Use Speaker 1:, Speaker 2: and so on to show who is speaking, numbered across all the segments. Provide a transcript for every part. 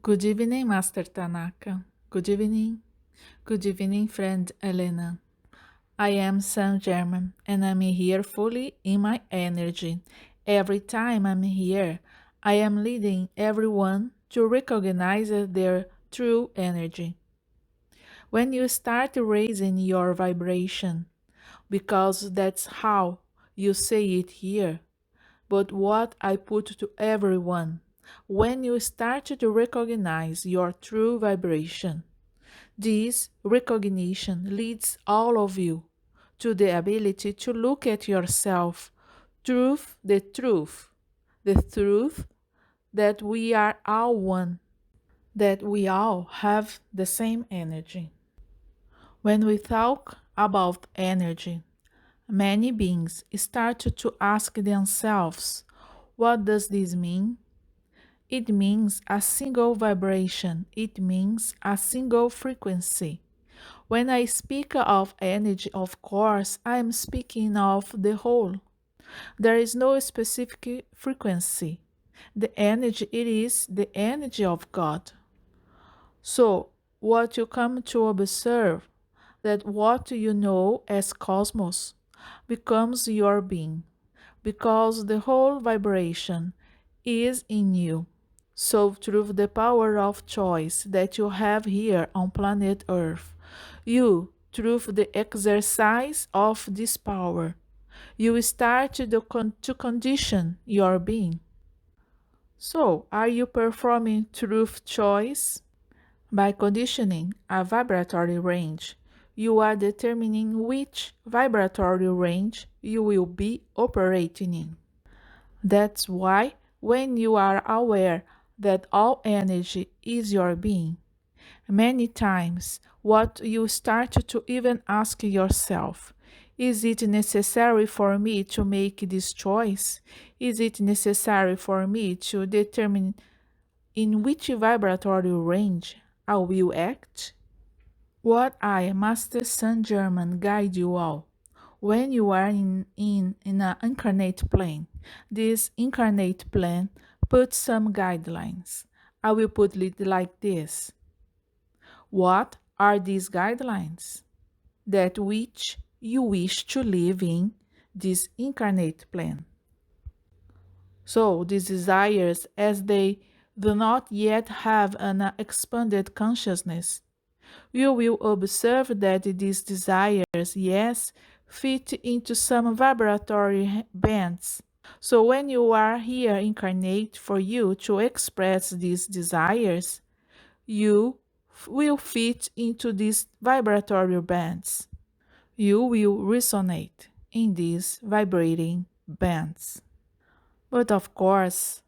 Speaker 1: Good evening, Master Tanaka. Good evening. Good evening, friend Elena. I am Saint Germain and I'm here fully in my energy. Every time I'm here, I am leading everyone to recognize their true energy. When you start raising your vibration, because that's how you say it here, but what I put to everyone, when you start to recognize your true vibration, this recognition leads all of you to the ability to look at yourself the truth that we are all one, that we all have the same energy. When we talk about energy, many beings start to ask themselves, what does this mean? It means a single vibration, it means a single frequency. When I speak of energy, of course, I am speaking of the whole. There is no specific frequency. The energy, it is the energy of God. So, what you come to observe, that what you know as cosmos becomes your being, because the whole vibration is in you. So, through the power of choice that you have here on planet Earth, you, through the exercise of this power, you start to condition your being. So, are you performing truth choice? By conditioning a vibratory range, you are determining which vibratory range you will be operating in. That's why, when you are aware that all energy is your being, many times what you start to even ask yourself, is it necessary for me to make this choice? Is it necessary for me to determine in which vibratory range I will act? What I, Master Saint Germain, guide you all. When you are in an incarnate plane, this incarnate plane puts some guidelines. I will put it like this. What are these guidelines? That which you wish to live in this incarnate plane. So these desires, as they do not yet have an expanded consciousness, you will observe that these desires, yes, fit into some vibratory bands. So when you are here incarnate for you to express these desires, you will fit into these vibratory bands. You will resonate in these vibrating bands. But of course,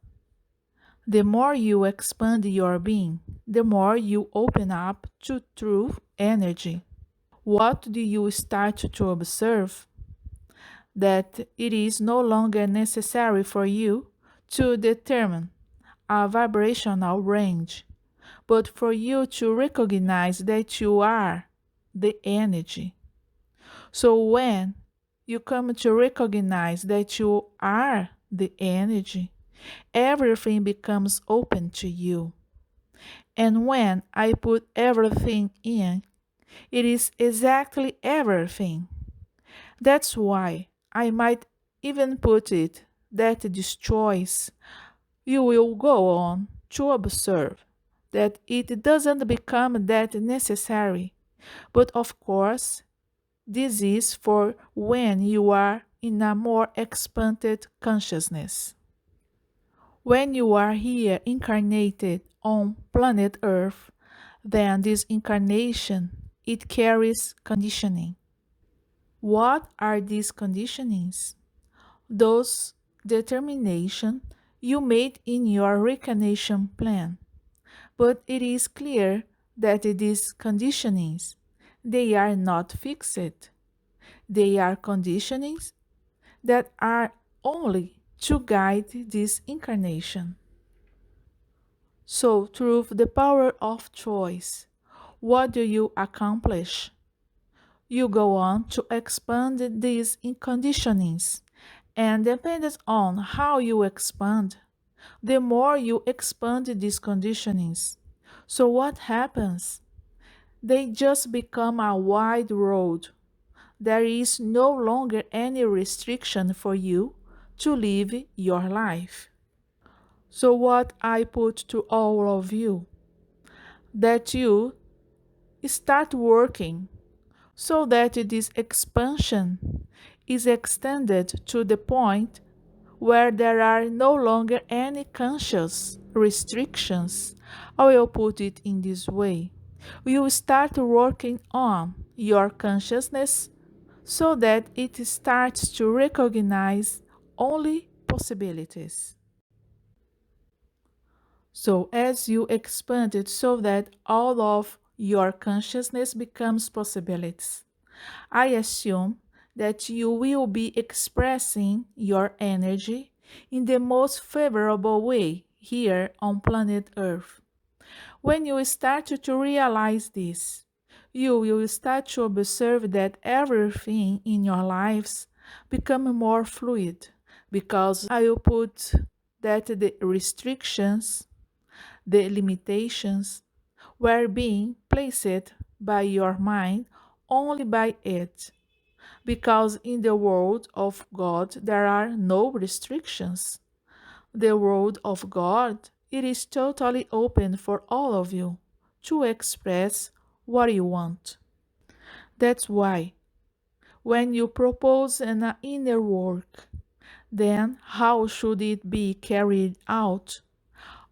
Speaker 1: the more you expand your being, the more you open up to true energy. What do you start to observe? That it is no longer necessary for you to determine a vibrational range, but for you to recognize that you are the energy. So when you come to recognize that you are the energy, everything becomes open to you. And when I put everything in, it is exactly everything. That's why I might even put it that this choice you will go on to observe that it doesn't become that necessary. But of course, this is for when you are in a more expanded consciousness. When you are here incarnated on planet Earth, then this incarnation it carries conditioning. What are these conditionings? Those determination you made in your reincarnation plan. But it is clear that these conditionings they are not fixed. They are conditionings that are only to guide this incarnation. So, through the power of choice, what do you accomplish? You go on to expand these conditionings, and depending on how you expand, the more you expand these conditionings, So what happens? They just become a wide road. There is no longer any restriction for you to live your life. So, what I put to all of you, that you start working so that this expansion is extended to the point where there are no longer any conscious restrictions. I will put it in this way. You start working on your consciousness so that it starts to recognize only possibilities. So, as you expand it so that all of your consciousness becomes possibilities, I assume that you will be expressing your energy in the most favorable way here on planet Earth. When you start to realize this, you will start to observe that everything in your lives become more fluid because I will put that the restrictions, the limitations were being placed by your mind only by it, because in the world of God there are no restrictions. The world of God, it is totally open for all of you to express what you want. That's why when you propose an inner work, then how should it be carried out?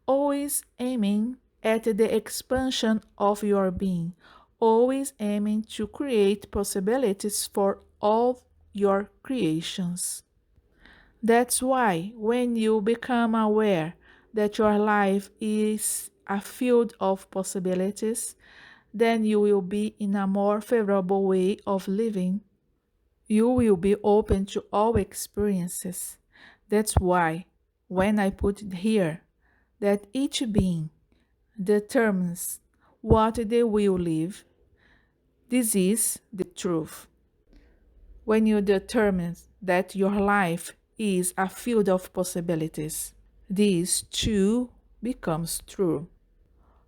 Speaker 1: Always aiming at the expansion of your being, always aiming to create possibilities for all your creations. That's why when you become aware that your life is a field of possibilities, then you will be in a more favorable way of living. You will be open to all experiences. That's why when I put it here, that each being determines what they will live, this is the truth. When you determine that your life is a field of possibilities, this too becomes true.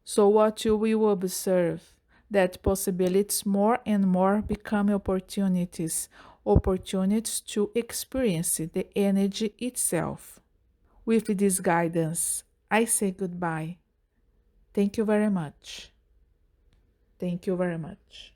Speaker 1: So what you will observe, that possibilities more and more become opportunities, opportunities to experience the energy itself. With this guidance, I say goodbye. Thank you very much. Thank you very much.